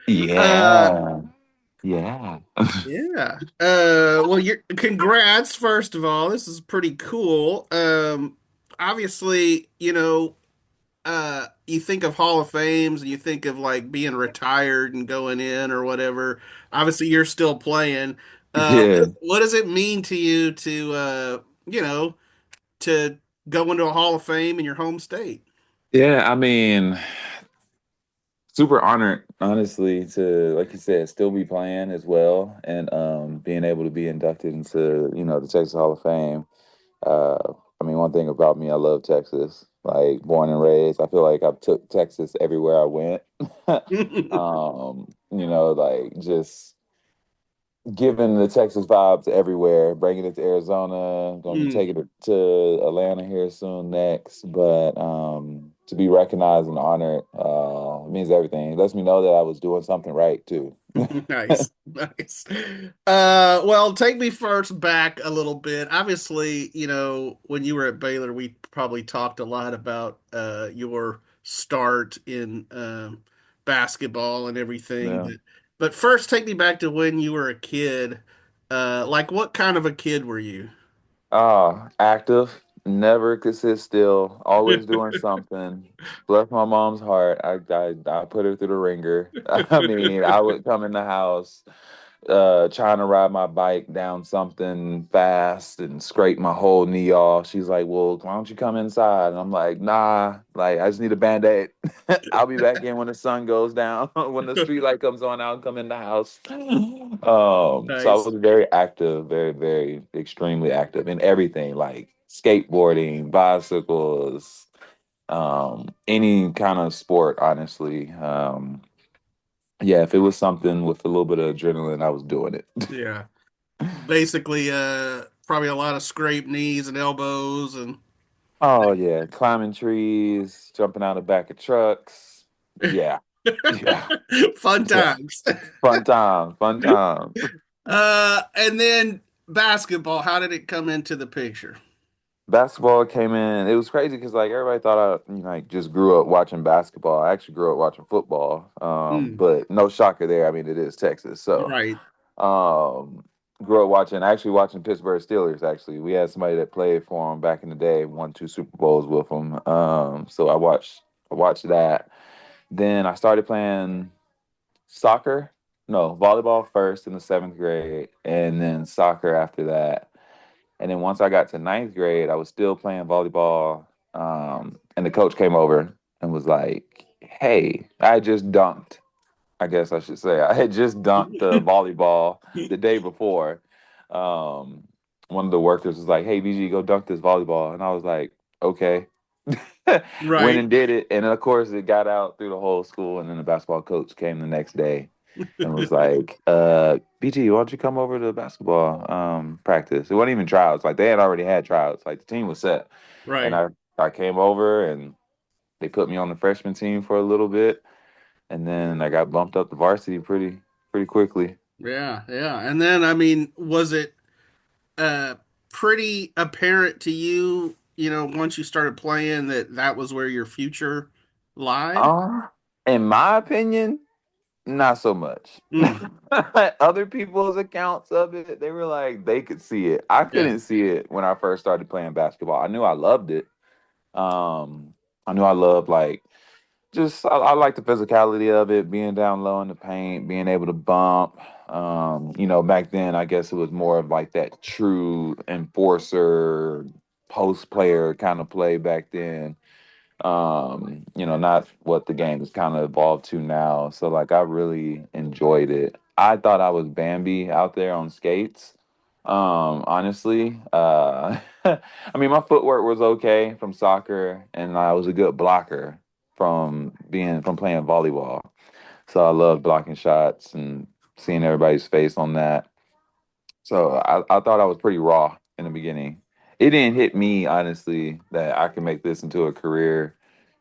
Yeah. Uh, Yeah. Yeah. yeah. Well, congrats, first of all. This is pretty cool. Obviously, you think of Hall of Fames and you think of like being retired and going in or whatever. Obviously, you're still playing. Yeah. What does it mean to you to go into a Hall of Fame in your home state? Yeah, I mean, super honored, honestly, to like you said, still be playing as well and being able to be inducted into, the Texas Hall of Fame. I mean, one thing about me, I love Texas. Like born and raised. I feel like I've took Texas everywhere I went. Like just giving the Texas vibes everywhere, bringing it to Arizona, going to be Mm, taking it to Atlanta here soon next. But to be recognized and honored means everything. It lets me know that I was doing something right too. nice, nice. Well, take me first back a little bit. Obviously, when you were at Baylor, we probably talked a lot about your start in basketball and everything. Yeah. But first, take me back to when you were a kid. Like, what kind of a kid were you? Active, never could sit still, always doing something. Bless my mom's heart. I put her through the ringer. I mean, I would come in the house, trying to ride my bike down something fast and scrape my whole knee off. She's like, "Well, why don't you come inside?" And I'm like, "Nah, like I just need a band-aid. I'll be back in when the sun goes down. When the street light comes on, I'll come in the house." So I Nice. was very active, very, very extremely active in everything, like skateboarding, bicycles, any kind of sport, honestly. Yeah, if it was something with a little bit of adrenaline, I was doing it. Yeah. Basically, probably a lot of scraped knees and elbows and Oh yeah, climbing trees, jumping out the back of trucks. Yeah, yeah, fun yeah. times. Fun time, fun time. And then basketball, how did it come into the picture? Basketball came in. It was crazy because like everybody thought I, like just grew up watching basketball. I actually grew up watching football. Mm, But no shocker there. I mean, it is Texas, so right. um, grew up actually watching Pittsburgh Steelers. Actually, we had somebody that played for them back in the day, won two Super Bowls with them. So I watched that. Then I started playing soccer, no, volleyball first in the seventh grade, and then soccer after that. And then once I got to ninth grade, I was still playing volleyball. And the coach came over and was like, "Hey, I just dunked. I guess I should say I had just dunked the volleyball the day before." Um, One of the workers was like, "Hey, BG, go dunk this volleyball," and I was like, "Okay." Went Right. and did it, and of course, it got out through the whole school. And then the basketball coach came the next day and was like, BG, why don't you come over to basketball practice? It wasn't even tryouts. Like they had already had tryouts. Like the team was set. And Right. I came over and they put me on the freshman team for a little bit. And then I got bumped up to varsity pretty quickly. Yeah, yeah. And then I mean, was it uh pretty apparent to you, once you started playing that that was where your future lied? Uh, in my opinion, not so much. Mm, Other people's accounts of it, they were like they could see it. I yeah. couldn't see it when I first started playing basketball. I knew I loved it. I knew I loved like just I like the physicality of it, being down low in the paint, being able to bump. Back then I guess it was more of like that true enforcer post player kind of play back then. Not what the game has kind of evolved to now. So like I really enjoyed it. I thought I was Bambi out there on skates. Honestly. I mean my footwork was okay from soccer and I was a good blocker from playing volleyball. So I love blocking shots and seeing everybody's face on that. So I thought I was pretty raw in the beginning. It didn't hit me honestly that I can make this into a career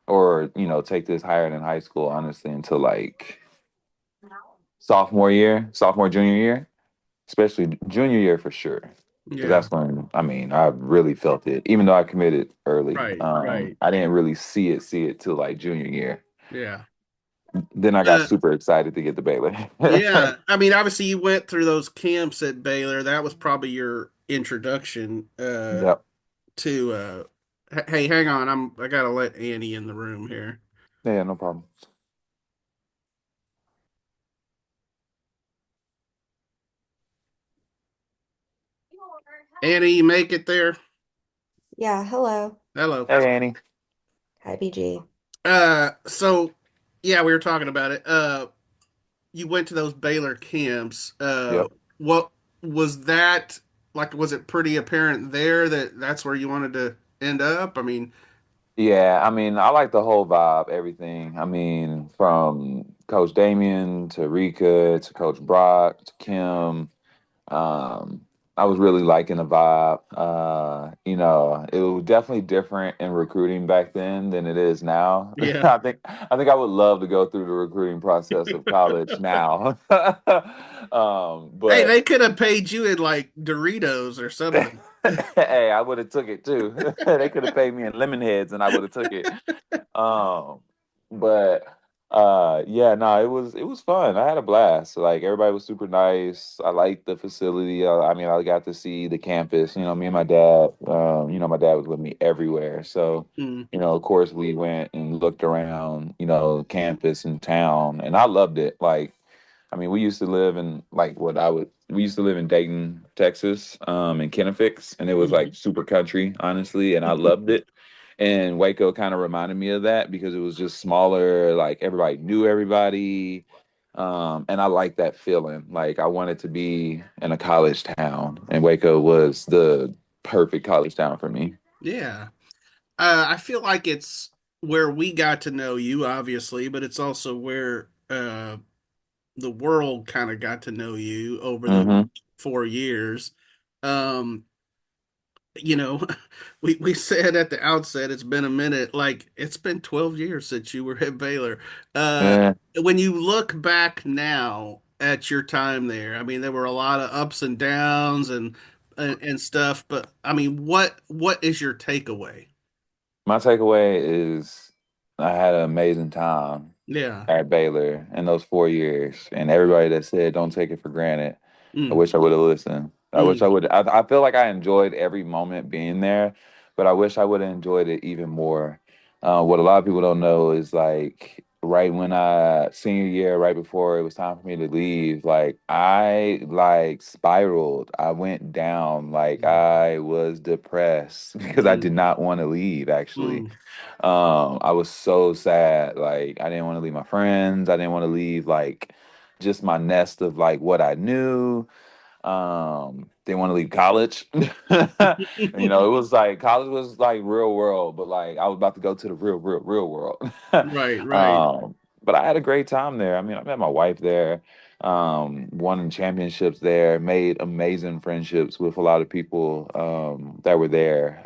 or take this higher than high school honestly until like sophomore junior year, especially junior year for sure, because Yeah. that's when I mean I really felt it even though I committed early. Right, right. I didn't really see it till like junior year. Yeah. Then I got Uh, super excited to get to Baylor. yeah. I mean, obviously you went through those camps at Baylor. That was probably your introduction Yep. to hey, hang on. I gotta let Annie in the room here. Yeah, no problem. Annie, you make it there? Yeah, hello. Hello. Hey, Annie. Hi, BG. So yeah, we were talking about it. You went to those Baylor camps. Yep. What was that like? Was it pretty apparent there that that's where you wanted to end up? I mean, Yeah, I mean, I like the whole vibe, everything. I mean, from Coach Damien to Rika to Coach Brock to Kim. Um, I was really liking the vibe. It was definitely different in recruiting back then than it is now. yeah. I think I would love to go through the recruiting process of college now. Hey, But they could have paid you in like Doritos or something. hey, I would have took it too. They could have paid me in lemon heads and I would have took it. Um, but yeah, no, it was fun. I had a blast. Like everybody was super nice. I liked the facility. I mean, I got to see the campus. Me and my dad. My dad was with me everywhere. So, Mm, of course, we went and looked around. Campus and town, and I loved it. Like, I mean, we used to live in like what I would. We used to live in Dayton, Texas, in Kenneficks, and it was like mhm. super country, honestly, and I loved it. And Waco kind of reminded me of that because it was just smaller, like everybody knew everybody. And I like that feeling. Like I wanted to be in a college town, and Waco was the perfect college town for me. Yeah. I feel like it's where we got to know you, obviously, but it's also where the world kind of got to know you over those Hmm. 4 years. Um, you know, we said at the outset it's been a minute, like it's been 12 years since you were at Baylor. Uh, Yeah. when you look back now at your time there, I mean, there were a lot of ups and downs and stuff, but I mean, what is your takeaway? My takeaway is I had an amazing time Yeah. at Baylor in those 4 years. And everybody that said don't take it for granted, I Mm, wish I would have listened. I wish I mm, would. I feel like I enjoyed every moment being there, but I wish I would have enjoyed it even more. What a lot of people don't know is like right when I senior year, right before it was time for me to leave, like I like spiraled. I went down. Like I was depressed because I did mm, not want to leave. Actually, mm. I was so sad. Like I didn't want to leave my friends. I didn't want to leave like just my nest of like what I knew. Didn't want to leave college. It was like college was like real world, but like I was about to go to the real world. Right, right. um, but I had a great time there. I mean, I met my wife there, won championships there, made amazing friendships with a lot of people that were there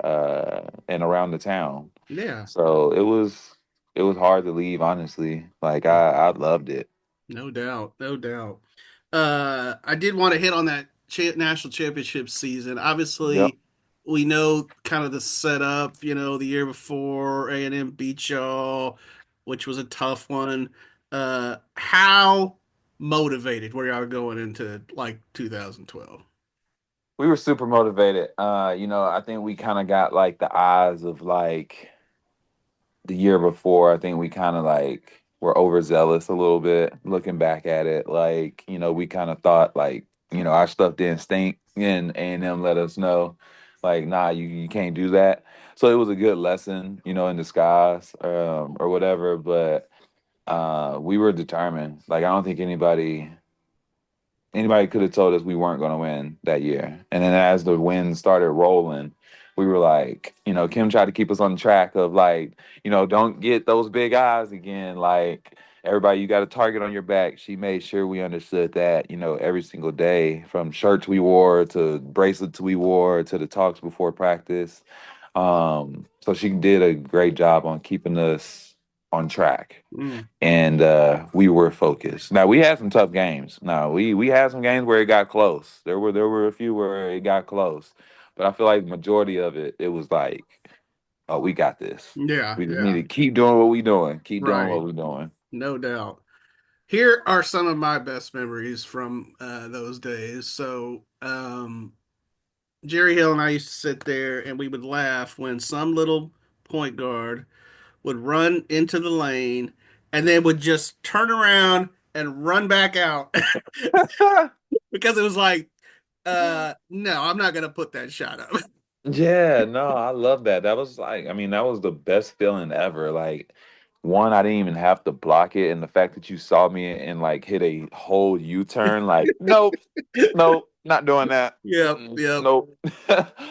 and around the town. Yeah. So it was hard to leave, honestly. Like I loved it. No doubt, no doubt. I did want to hit on that national championship season. Yep. Obviously, we know kind of the setup. The year before A&M beat y'all, which was a tough one. How motivated were y'all going into like 2012? We were super motivated. I think we kind of got like the eyes of like the year before. I think we kind of like were overzealous a little bit looking back at it. Like, we kind of thought like, our stuff didn't stink and A&M let us know like, nah, you can't do that. So it was a good lesson, in disguise, or whatever. But we were determined. Like, I don't think anybody could have told us we weren't going to win that year. And then as the wins started rolling, we were like, Kim tried to keep us on track of like, don't get those big eyes again. Like, everybody, you got a target on your back. She made sure we understood that, every single day from shirts we wore to bracelets we wore to the talks before practice. So she did a great job on keeping us on track Mm, and we were focused. Now we had some tough games. Now we had some games where it got close. There were a few where it got close, but I feel like the majority of it was like oh, we got this. Yeah, We just need yeah, to keep doing what we doing. Keep doing right. what we doing. No doubt. Here are some of my best memories from those days. So, Jerry Hill and I used to sit there and we would laugh when some little point guard would run into the lane and then would just turn around and run back out because it was like, no, I'm not gonna put that shot up. Yeah, no, I love that. That was like, I mean, that was the best feeling ever. Like, one, I didn't even have to block it, and the fact that you saw me and like hit a whole U-turn, like, nope, nope, not doing that. Yep, Mm-mm, yep. nope.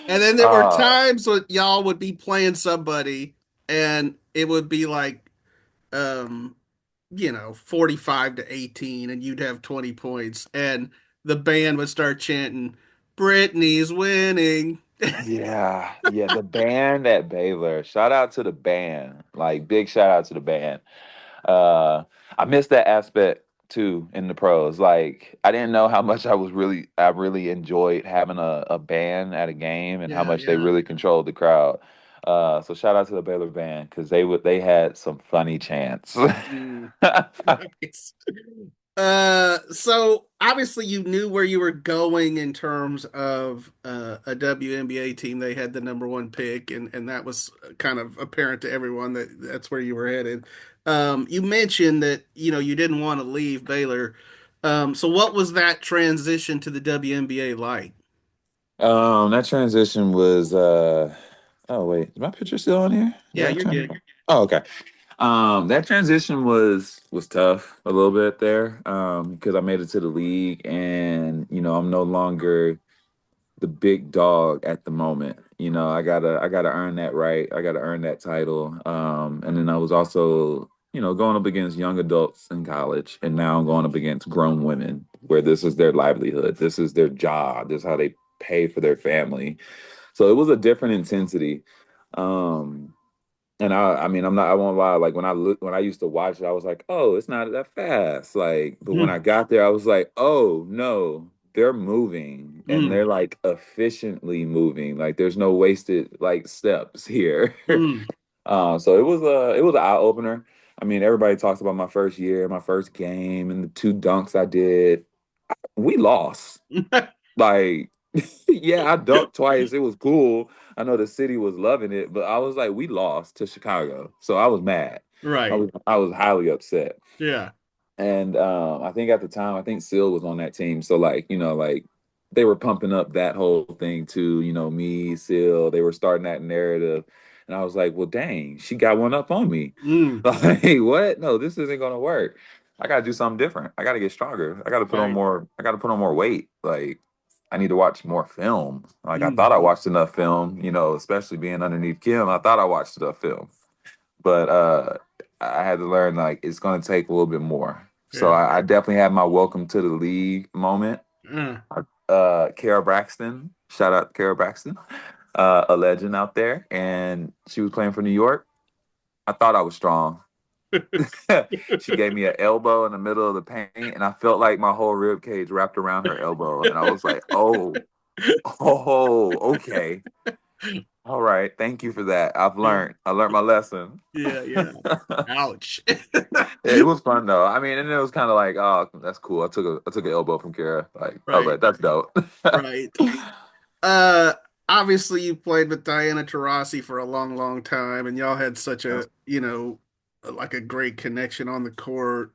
And then there were uh, times when y'all would be playing somebody and it would be like, um, 45 to 18, and you'd have 20 points, and the band would start chanting, Brittney's winning. yeah, yeah, the band at Baylor. Shout out to the band. Like, big shout out to the band. Uh, I missed that aspect too in the pros. Like, I didn't know how much I really enjoyed having a band at a game and how Yeah, much they yeah. really controlled the crowd. So shout out to the Baylor band because they had some funny chants. Mm, nice. So obviously you knew where you were going in terms of a WNBA team. They had the number one pick, and that was kind of apparent to everyone that that's where you were headed. You mentioned that you didn't want to leave Baylor. So what was that transition to the WNBA like? That transition was oh wait, is my picture still on here? Did Yeah, I you're turn good. it? Oh, okay. That transition was tough a little bit there, because I made it to the league and I'm no longer the big dog at the moment. I gotta earn that right. I gotta earn that title. And then I was also, going up against young adults in college, and now I'm going up against grown women where this is their livelihood. This is their job. This is how they pay for their family. So it was a different intensity. Um, and I mean, I won't lie. Like when I used to watch it, I was like, oh, it's not that fast. Like, but when I Mm, got there, I was like, oh no, they're moving and mm, they're like efficiently moving. Like, there's no wasted like steps here. mm. So it was an eye opener. I mean, everybody talks about my first year, my first game, and the two dunks I did. We lost. Like, yeah, I dunked twice. It was cool. I know the city was loving it, but I was like, we lost to Chicago, so I was mad. I Right. was I was highly upset. Yeah. And I think at the time, I think Seal was on that team, so like like they were pumping up that whole thing too. Me, Seal, they were starting that narrative, and I was like, well, dang, she got one up on me. Mm, Like, what? No, this isn't gonna work. I gotta do something different. I gotta get stronger. I gotta put on right. more. I gotta put on more weight. Like, I need to watch more film. Like, I thought Mm, I watched enough film. Especially being underneath Kim, I thought I watched enough film, but I had to learn like it's gonna take a little bit more. So yeah. I definitely had my welcome to the league moment. Uh, Kara Braxton, shout out to Kara Braxton, a legend out there, and she was playing for New York. I thought I was strong. She gave me an elbow in the middle of the paint, and I felt like my whole rib cage wrapped around her elbow, and I was like, "Oh, oh, okay, all right, thank you for that. I've yeah. learned. I learned my lesson." Yeah. Yeah. Ouch. It was fun though. I mean, and it was kind of like, oh, that's cool. I took an elbow from Kara. Like, all Right. right, that's dope. Right. Uh, Obviously you played with Diana Taurasi for a long, long time, and y'all had such like a great connection on the court.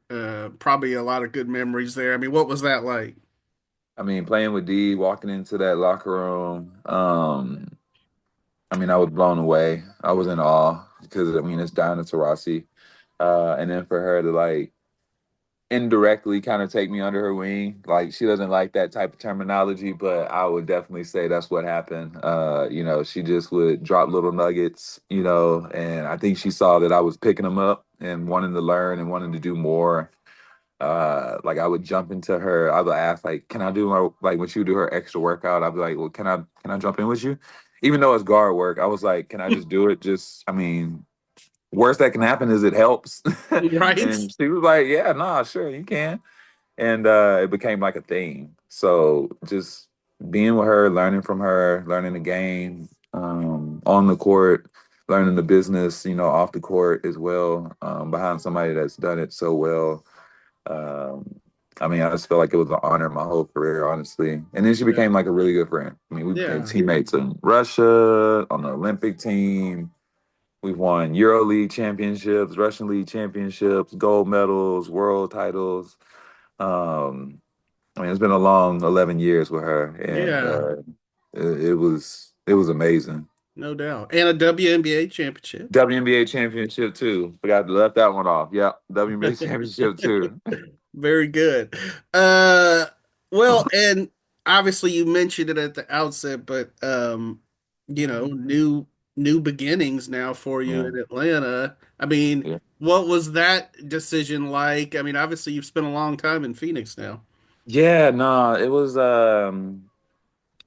Probably a lot of good memories there. I mean, what was that like? I mean, playing with D, walking into that locker room. I mean, I was blown away. I was in awe because I mean, it's Diana Taurasi, and then for her to like indirectly kind of take me under her wing. Like, she doesn't like that type of terminology, but I would definitely say that's what happened. She just would drop little nuggets, and I think she saw that I was picking them up and wanting to learn and wanting to do more. Like, I would jump into her. I would ask, like, can I do my, like, when she would do her extra workout, I'd be like, well, can I jump in with you? Even though it's guard work, I was like, can I just do it? I mean, worst that can happen is it helps. Right? And she was like, yeah, nah, sure, you can. And it became like a thing. So just being with her, learning from her, learning the game on the court. learning the business, off the court as well, behind somebody that's done it so well. Um, I mean, I just felt like it was an honor my whole career, honestly. And then she Yeah. became like a really good friend. I mean, we became Yeah. teammates in Russia, on the Olympic team. We've won Euro League championships, Russian League championships, gold medals, world titles. Um, I mean, it's been a long 11 years with her, and Yeah. it was amazing. No doubt. And a WNBA championship. WNBA championship too. Forgot to left that one off. Yep, WNBA championship too. Very good. Uh, well, and obviously you mentioned it at the outset, but new beginnings now for you Yeah, in Atlanta. I mean, yeah. what was that decision like? I mean, obviously you've spent a long time in Phoenix now. Yeah, no, it was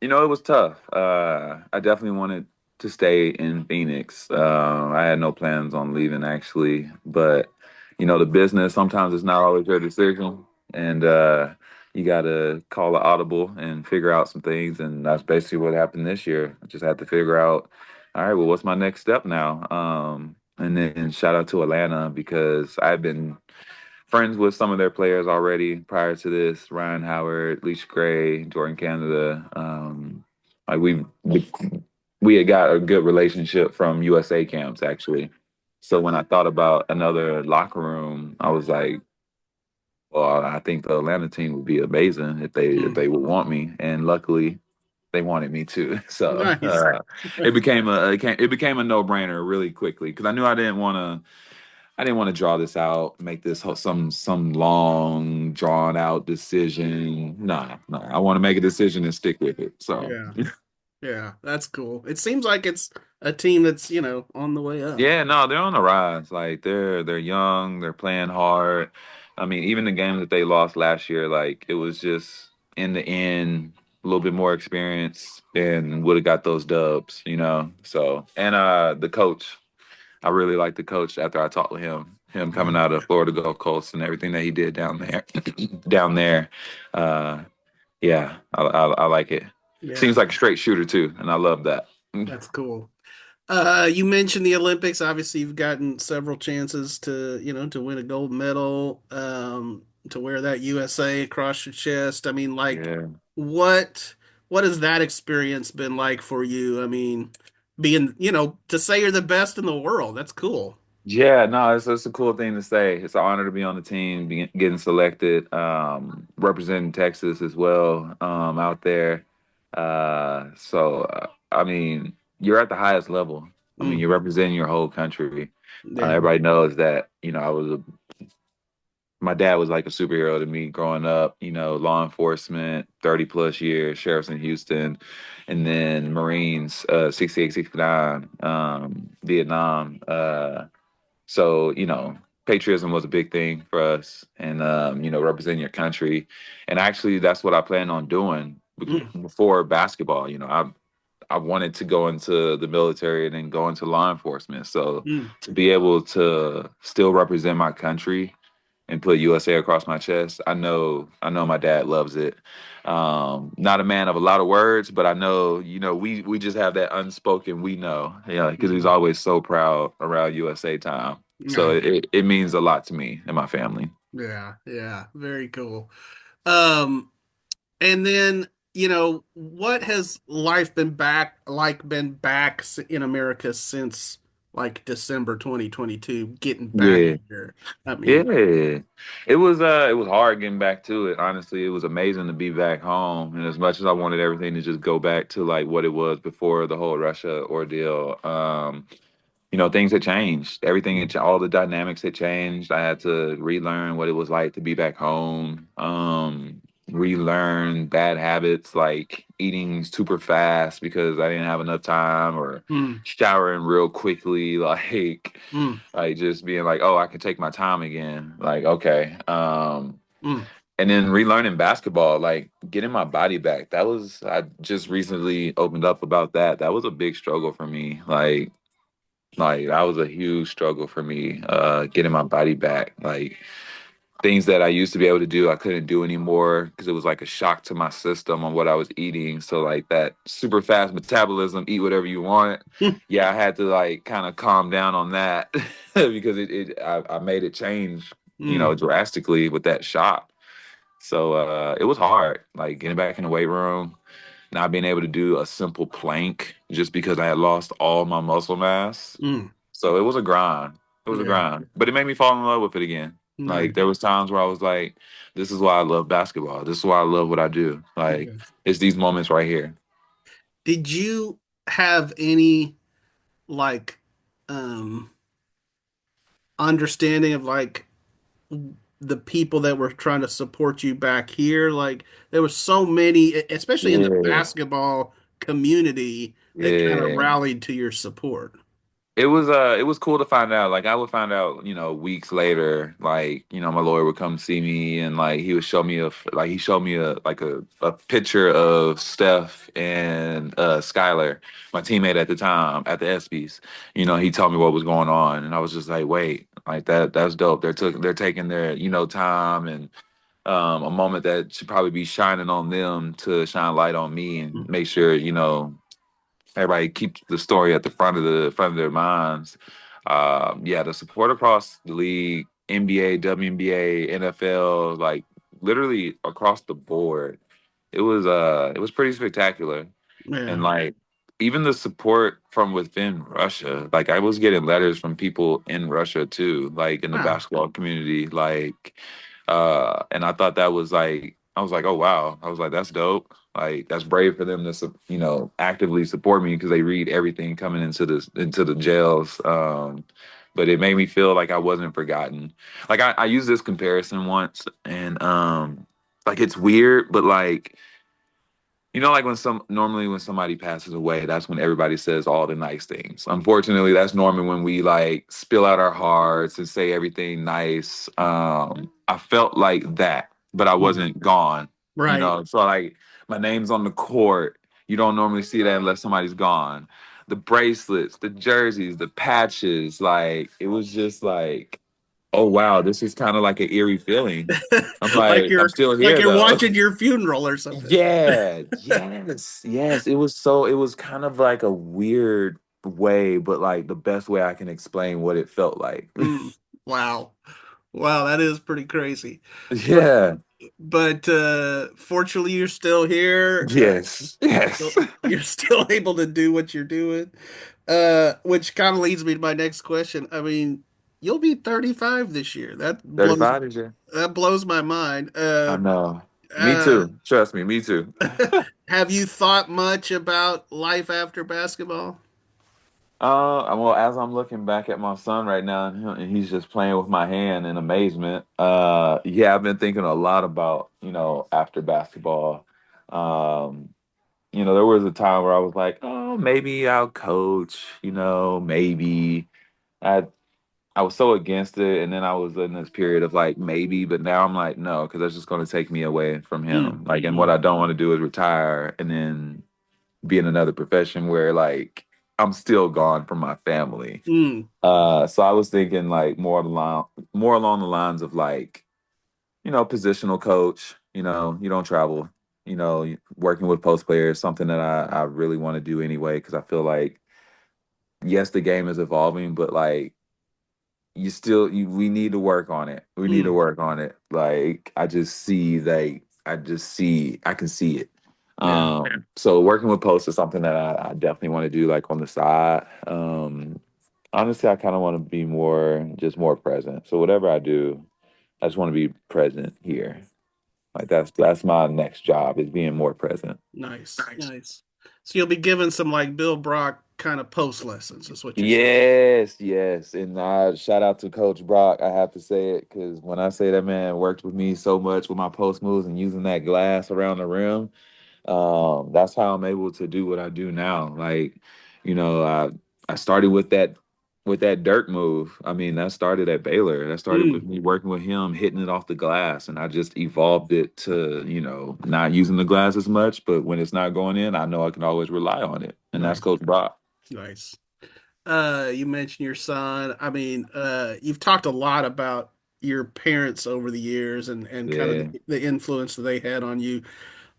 it was tough. I definitely wanted to stay in Phoenix. I had no plans on leaving actually, but the business sometimes it's not always your decision, and you got to call an audible and figure out some things, and that's basically what happened this year. I just had to figure out, all right, well, what's my next step now? And then shout out to Atlanta because I've been friends with some of their players already prior to this. Ryan Howard, Leisha Gray, Jordan Canada. Like we had got a good relationship from USA camps actually. So when I thought about another locker room, I was like, well, I think the Atlanta team would be amazing if Mm, they would want me. And luckily they wanted me too. So nice. it became a no brainer really quickly because I knew I didn't want to draw this out, make this some long drawn out decision. Nah, nah. I want to make a decision and stick with it. So Yeah. Yeah, that's cool. It seems like it's a team that's, on the way up. yeah, no, they're on the rise. Like they're young, they're playing hard. I mean, even the games that they lost last year, like it was just in the end a little bit more experience and would have got those dubs. So and the coach. I really like the coach after I talked with him. Him coming Mm, out of Florida Gulf Coast and everything that he did down there, down there. Uh, yeah, I like it. yeah, Seems like a straight shooter too, and I love that. that's cool. You mentioned the Olympics. Obviously, you've gotten several chances to win a gold medal, to wear that USA across your chest. I mean, like, Yeah. what what has that experience been like for you? I mean, being, to say you're the best in the world, that's cool. Yeah, no, it's a cool thing to say. It's an honor to be on the team, getting selected, representing Texas as well, out there. I mean, you're at the highest level. I mean, Mm, you're representing your whole country. yeah. Everybody knows that, my dad was like a superhero to me growing up, law enforcement, 30 plus years, sheriffs in Houston, and then Marines, 68, 69, Vietnam. So, patriotism was a big thing for us and, representing your country. And actually, that's what I plan on doing Mm, before basketball. I wanted to go into the military and then go into law enforcement. So mm, to be able to still represent my country and put USA across my chest, I know my dad loves it. Not a man of a lot of words, but I know, we just have that unspoken we know, because he's mm. always so proud around USA time. So Nice. it means a lot to me and my family. Yeah, yeah, very cool. Um, And then, what has life been back in America since like December 2022, getting back Yeah. here? I mean, Yeah. It was hard getting back to it. Honestly, it was amazing to be back home. And as much as I wanted everything to just go back to like what it was before the whole Russia ordeal, things had changed. All the dynamics had changed. I had to relearn what it was like to be back home. Relearn bad habits like eating super fast because I didn't have enough time, or mm, showering real quickly, mm, like just being like, oh, I can take my time again. Like, okay. mm, And then relearning basketball, like getting my body back. I just recently opened up about that. That was a big struggle for me. Like that was a huge struggle for me, getting my body back. Like things that I used to be able to do, I couldn't do anymore because it was like a shock to my system on what I was eating. So like that super fast metabolism, eat whatever you want. Yeah, I had to like kind of calm down on that because I made it change, Mm, drastically with that shock. So it was hard, like getting back in the weight room, not being able to do a simple plank just because I had lost all my muscle mass. mm, So it was a grind. It was a yeah, grind, but it made me fall in love with it again. Like nice. there was times where I was like, "This is why I love basketball. This is why I love what I do." Like Okay. it's these moments right here. Did you have any like um understanding of like the people that were trying to support you back here? Like there was so many, especially in the Yeah, basketball community, that kind of yeah. rallied to your support. It was cool to find out. Like I would find out, weeks later, like, my lawyer would come see me and like he would show me he showed me a picture of Steph and Skylar, my teammate at the time at the ESPYs. He told me what was going on and I was just like, wait, like that's dope. They're taking their, time and a moment that should probably be shining on them to shine light on me and make sure, everybody keeps the story at the front of their minds. Yeah, the support across the league, NBA, WNBA, NFL, like literally across the board, it was pretty spectacular. Yeah. And like even the support from within Russia, like I was getting letters from people in Russia too, like in the Wow. basketball community, like and I thought that was like I was like, oh wow. I was like, that's dope. Like that's brave for them to actively support me because they read everything coming into the jails. But it made me feel like I wasn't forgotten. Like I used this comparison once and like it's weird, but like like normally when somebody passes away, that's when everybody says all the nice things. Unfortunately, that's normally when we like spill out our hearts and say everything nice. I felt like that, but I Mm. wasn't gone, Right. So like my name's on the court. You don't normally see that unless somebody's gone. The bracelets, the jerseys, the patches, like it was just like, oh wow, this is kind of like an eerie feeling. I'm Like like, I'm you're still like here you're though. watching your funeral or something. Yeah, yes, yes. It was kind of like a weird way, but like the best way I can explain what it felt like. Mm. Wow. Wow, that is pretty crazy. But Yeah, fortunately you're still here. yes, yes. You're still able to do what you're doing. Which kind of leads me to my next question. I mean, you'll be 35 this year. 35 is your. That blows my mind. I know. Me Uh, too. Trust me, me too. have you thought much about life after basketball? Well, as I'm looking back at my son right now, and he's just playing with my hand in amazement. Yeah, I've been thinking a lot about, after basketball. Um, there was a time where I was like, oh, maybe I'll coach, maybe. I I was so against it, and then I was in this period of like maybe, but now I'm like no, because that's just going to take me away from Mm, him. Like, and what mm, I don't want to do is retire and then be in another profession where like I'm still gone from my family. mm. So I was thinking like more along the lines of like positional coach. You don't travel. Working with post players, something that I really want to do anyway, because I feel like yes, the game is evolving, but like we need to work on it. We need to Mm, work on it. Like I can see it. yeah, So working with posts is something that I definitely want to do like on the side. Honestly, I kind of want to be more present. So whatever I do, I just want to be present here. Like that's my next job is being more present. nice, nice. So you'll be given some like Bill Brock kind of post lessons, is what you're saying. Yes, yes. And I shout out to Coach Brock. I have to say it because when I say that man worked with me so much with my post moves and using that glass around the rim, that's how I'm able to do what I do now. Like, I started with that Dirk move. I mean, that started at Baylor. That started with Mm, me working with him, hitting it off the glass, and I just evolved it to, not using the glass as much, but when it's not going in, I know I can always rely on it. And that's nice, Coach Brock. nice. You mentioned your son. I mean, you've talked a lot about your parents over the years and kind of Yeah. the influence that they had on you.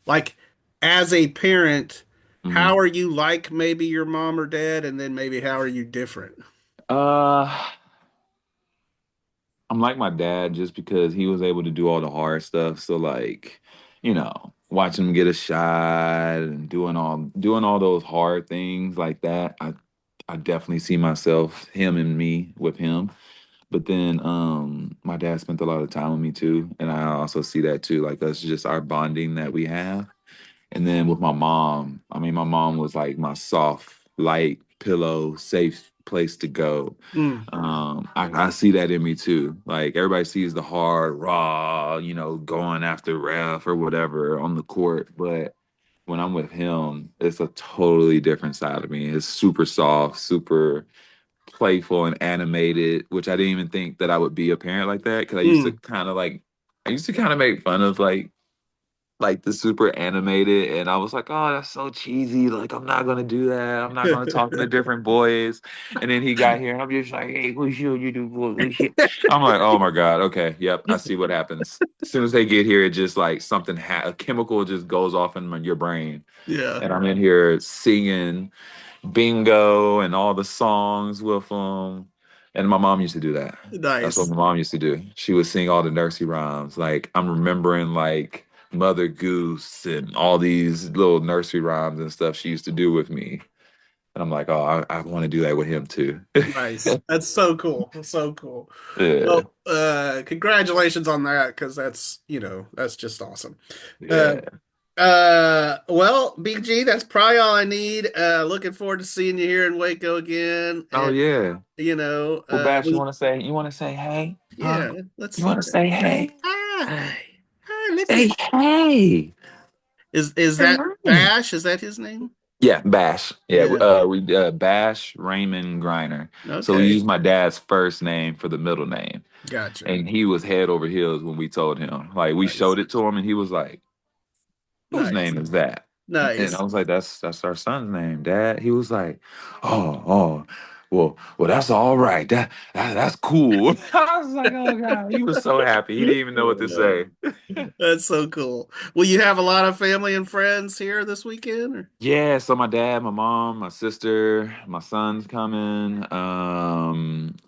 Like as a parent, how Mhm. are you like maybe your mom or dad, and then maybe how are you different? Uh, I'm like my dad just because he was able to do all the hard stuff. So like, watching him get a shot and doing all those hard things like that. I definitely see myself, him and me with him. But then my dad spent a lot of time with me too. And I also see that too. Like that's just our bonding that we have. And then with my mom, I mean, my mom was like my soft, light pillow, safe place to go. Mm. I see that in me too. Like everybody sees the hard, raw, going after ref or whatever on the court, but when I'm with him, it's a totally different side of me. It's super soft, super playful and animated, which I didn't even think that I would be a parent like that because Mm. I used to kind of make fun of like the super animated, and I was like, oh, that's so cheesy. Like, I'm not gonna do that. I'm not gonna talk to different boys. And then he got here, and I'm just like, hey, who's you do who's you? I'm like, oh my god, okay, yep, I see what happens. As soon as they get here, it just like a chemical just goes off in your brain, Yeah. and I'm in here singing bingo and all the songs with them. And my mom used to do that. That's what Nice. my mom used to do. She would sing all the nursery rhymes. Like I'm remembering like Mother Goose and all these little nursery rhymes and stuff she used to do with me. And I'm like, oh, I want to do that with him too. Nice. That's so cool. So cool. Yeah, Well, congratulations on that because that's just awesome. Uh, yeah. well, BG, that's probably all I need. Looking forward to seeing you here in Waco again. Oh And yeah. Well, Bash, you want to say hey, huh? yeah, let's You say want to say hey? hi. Hi, look at Say hey. is Say that hi. Bash? Is that his name? Yeah, Bash. Yeah, Yeah. we Bash Raymond Griner. So we Okay. used my dad's first name for the middle name, Gotcha. and he was head over heels when we told him. Like we Nice. showed it to him, and he was like, "Whose Nice. name is that?" And I Nice. was like, "That's our son's name, Dad." He was like, "Oh, well, that's all right. That's cool." I was like, "Oh God," he was so happy. He didn't even know what to say. That's so cool. Will you have a lot of family and friends here this weekend? Or? Yeah, so my dad, my mom, my sister, my son's coming.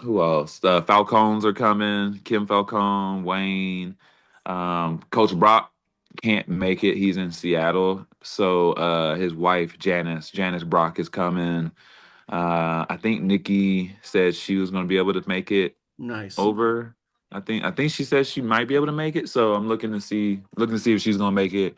Who else? Falcones are coming. Kim Falcone, Wayne. Coach Brock can't make it. He's in Seattle. So his wife, Janice Brock is coming. I think Nikki said she was going to be able to make it Nice. over. I think she said she might be able to make it. So I'm looking to see if she's gonna make it.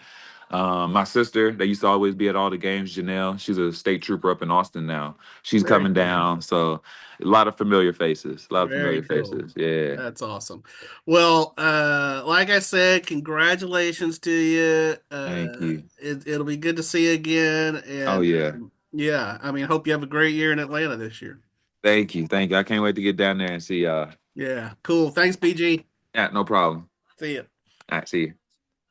My sister, that used to always be at all the games, Janelle, she's a state trooper up in Austin now. She's Very coming cool. down. So a lot of familiar faces. A lot of familiar Very cool. faces. Yeah. That's awesome. Well, like I said, congratulations to you. Thank you. It'll be good to see you again. Oh And yeah. yeah, I mean, hope you have a great year in Atlanta this year. Thank you. Thank you. I can't wait to get down there and see y'all. Yeah, cool. Thanks, BG. Yeah, no problem. See you. All right, see you.